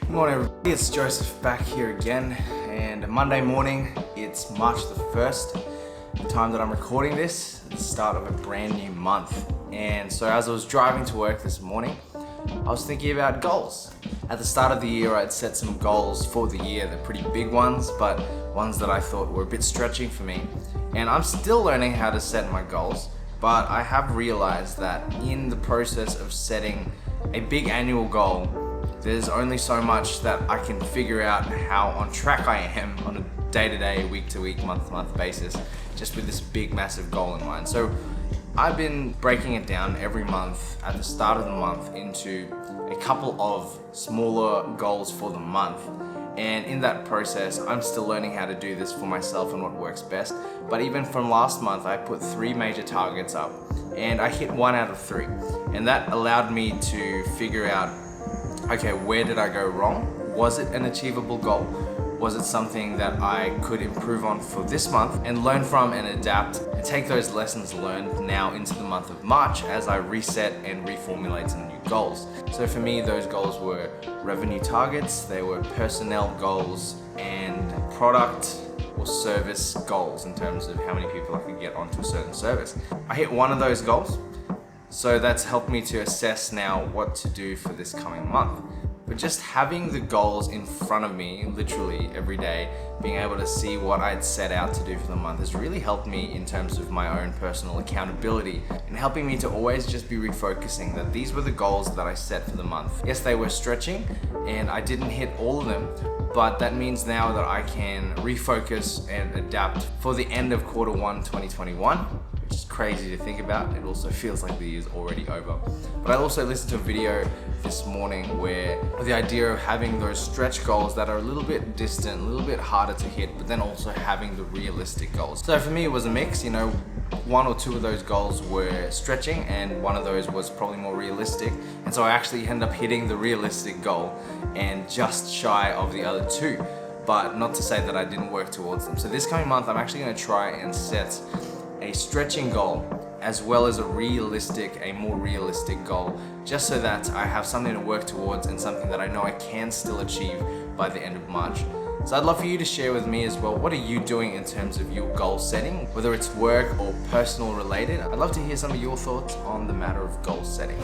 Good morning everybody, it's Joseph back here again, and Monday morning, it's March the 1st, the time that I'm recording this, the start of a brand new month. And so as I was driving to work this morning, I was thinking about goals. At the start of the year, I'd set some goals for the year. They're pretty big ones, but ones that I thought were a bit stretching for me. And I'm still learning how to set my goals, but I have realized that in the process of setting a big annual goal, there's only so much that I can figure out how on track I am on a day-to-day, week-to-week, month-to-month basis, just with this big, massive goal in mind. So I've been breaking it down every month at the start of the month into a couple of smaller goals for the month. And in that process, I'm still learning how to do this for myself and what works best. But even from last month, I put 3 major targets up and I hit 1 out of 3. And that allowed me to figure out, okay, where did I go wrong? Was it an achievable goal? Was it something that I could improve on for this month and learn from and adapt and take those lessons learned now into the month of March as I reset and reformulate some new goals? So for me, those goals were revenue targets, they were personnel goals, and product or service goals in terms of how many people I could get onto a certain service. I hit 1 of those goals, so that's helped me to assess now what to do for this coming month. But just having the goals in front of me, literally every day, being able to see what I'd set out to do for the month has really helped me in terms of my own personal accountability and helping me to always just be refocusing that these were the goals that I set for the month. Yes, they were stretching and I didn't hit all of them, but that means now that I can refocus and adapt for the end of Q1 2021. Which is crazy to think about. It also feels like the year's already over. But I also listened to a video this morning where the idea of having those stretch goals that are a little bit distant, a little bit harder to hit, but then also having the realistic goals. So for me, it was a mix, 1 or 2 of those goals were stretching and 1 of those was probably more realistic. And so I actually ended up hitting the realistic goal and just shy of the other 2. But not to say that I didn't work towards them. So this coming month, I'm actually gonna try and set a stretching goal as well as a more realistic goal, just so that I have something to work towards and something that I know I can still achieve by the end of March. So I'd love for you to share with me as well, what are you doing in terms of your goal setting, whether it's work or personal related. I'd love to hear some of your thoughts on the matter of goal setting.